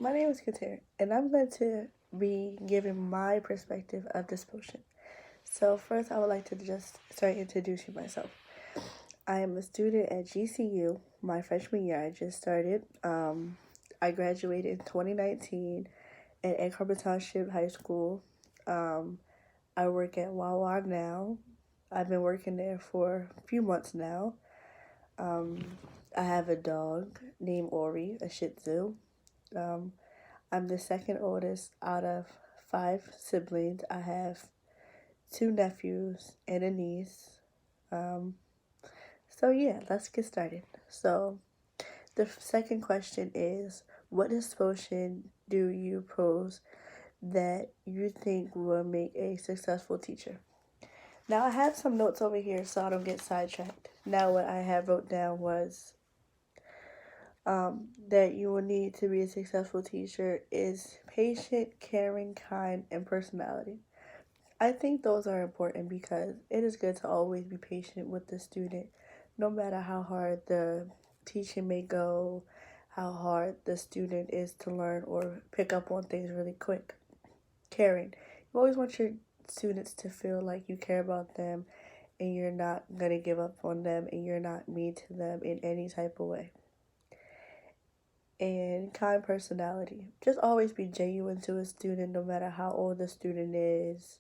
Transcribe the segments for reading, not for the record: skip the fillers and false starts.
My name is Katera, and I'm going to be giving my perspective of this potion. So, first, I would like to just start introducing myself. I am a student at GCU. My freshman year, I just started. I graduated in 2019 at Egg Harbor Township High School. Um, I work at Wawa now. I've been working there for a few months now. Um, I have a dog named Ori, a Shih Tzu. Um, I'm the second oldest out of five siblings. I have two nephews and a niece. Um, yeah, let's get started. So, the second question is, what disposition do you pose that you think will make a successful teacher? Now, I have some notes over here so I don't get sidetracked. Now, what I have wrote down was that you will need to be a successful teacher is patient, caring, kind, and personality. I think those are important because it is good to always be patient with the student, no matter how hard the teaching may go, how hard the student is to learn or pick up on things really quick. Caring. You always want your students to feel like you care about them and you're not going to give up on them and you're not mean to them in any type of way. And kind personality. Just always be genuine to a student no matter how old the student is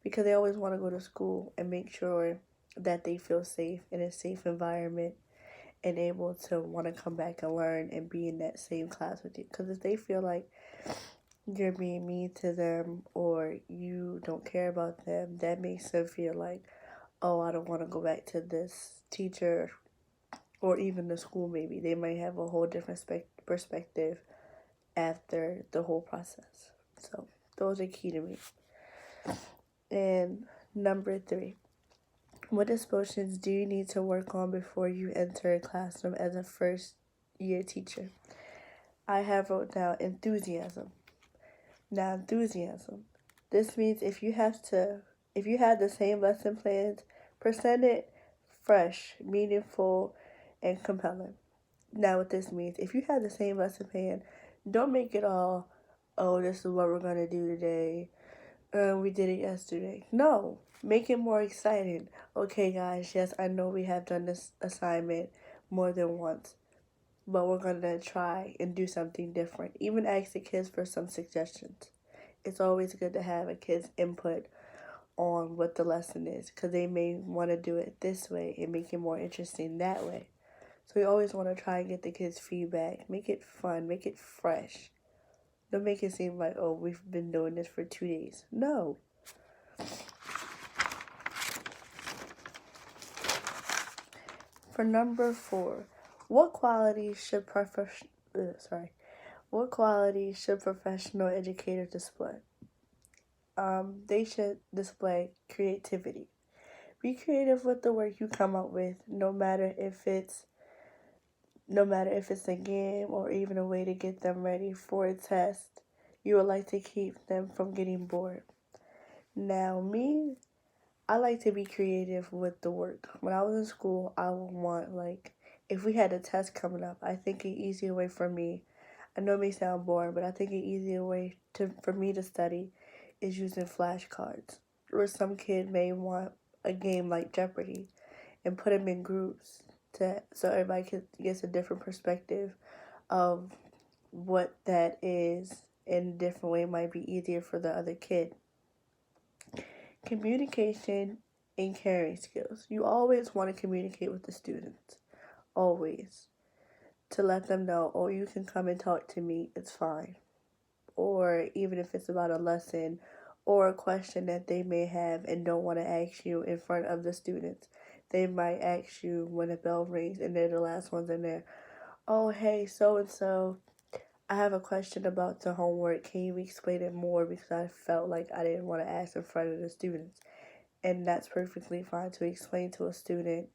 because they always want to go to school and make sure that they feel safe in a safe environment and able to want to come back and learn and be in that same class with you. Because if they feel like you're being mean to them or you don't care about them, that makes them feel like, oh, I don't want to go back to this teacher or even the school maybe. They might have a whole different perspective after the whole process. So those are key to me. And number 3, what dispositions do you need to work on before you enter a classroom as a first year teacher? I have wrote down enthusiasm. Now enthusiasm. This means if you have the same lesson plans, present it fresh, meaningful, and compelling. Now what this means, if you have the same lesson plan, don't make it all, oh, this is what we're gonna do today. We did it yesterday. No, make it more exciting. Okay, guys, yes, I know we have done this assignment more than once, but we're gonna try and do something different. Even ask the kids for some suggestions. It's always good to have a kid's input on what the lesson is because they may want to do it this way and make it more interesting that way. So we always want to try and get the kids' feedback. Make it fun, make it fresh. Don't make it seem like, oh, we've been doing this for 2 days. No. For number 4, what qualities should what qualities should professional educators display? They should display creativity. Be creative with the work you come up with, no matter if it's a game or even a way to get them ready for a test. You would like to keep them from getting bored. Now, me, I like to be creative with the work. When I was in school, I would want, like, if we had a test coming up, I think an easier way for me, I know it may sound boring, but I think an easier way for me to study is using flashcards. Or some kid may want a game like Jeopardy and put them in groups so everybody gets a different perspective of what that is in a different way might be easier for the other kid. Communication and caring skills. You always want to communicate with the students. Always. To let them know, oh, you can come and talk to me, it's fine. Or even if it's about a lesson or a question that they may have and don't want to ask you in front of the students. They might ask you when the bell rings and they're the last ones in there. Oh, hey, so and so, I have a question about the homework. Can you explain it more? Because I felt like I didn't want to ask in front of the students. And that's perfectly fine to explain to a student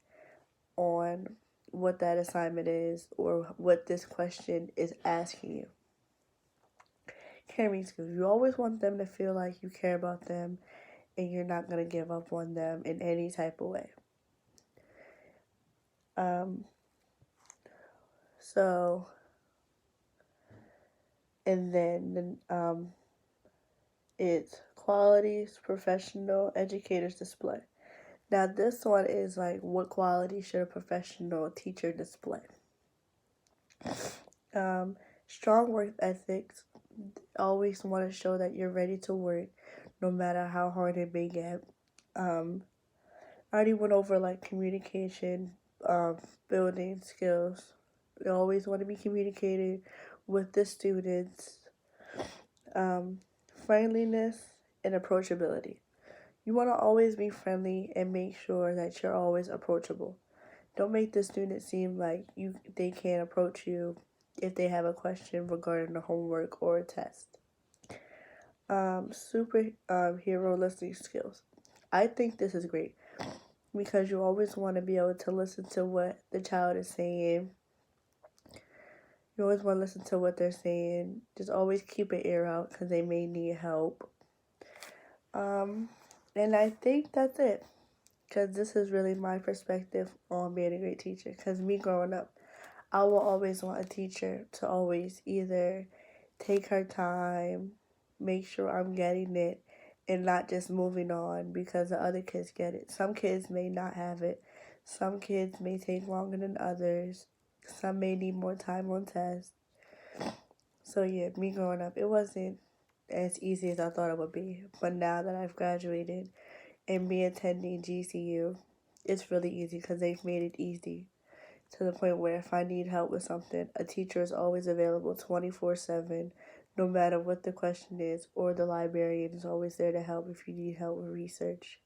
on what that assignment is or what this question is asking you. Caring skills. You always want them to feel like you care about them and you're not going to give up on them in any type of way. So And then it's qualities professional educators display. Now, this one is like, what quality should a professional teacher display? Um, Strong work ethics. Always want to show that you're ready to work, no matter how hard it may get. I already went over like communication, building skills. You always want to be communicating with the students. Um, Friendliness and approachability. You want to always be friendly and make sure that you're always approachable. Don't make the student seem like they can't approach you if they have a question regarding the homework or a test. Hero listening skills. I think this is great because you always want to be able to listen to what the child is saying. You always want to listen to what they're saying. Just always keep an ear out because they may need help. And I think that's it. Because this is really my perspective on being a great teacher. Because me growing up, I will always want a teacher to always either take her time, make sure I'm getting it, and not just moving on because the other kids get it. Some kids may not have it. Some kids may take longer than others. Some may need more time on tests. So yeah, me growing up, it wasn't as easy as I thought it would be. But now that I've graduated and me attending GCU, it's really easy because they've made it easy to the point where if I need help with something, a teacher is always available 24/7, no matter what the question is, or the librarian is always there to help if you need help with research.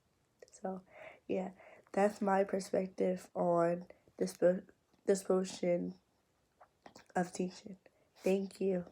So, yeah, that's my perspective on disposition of teaching. Thank you.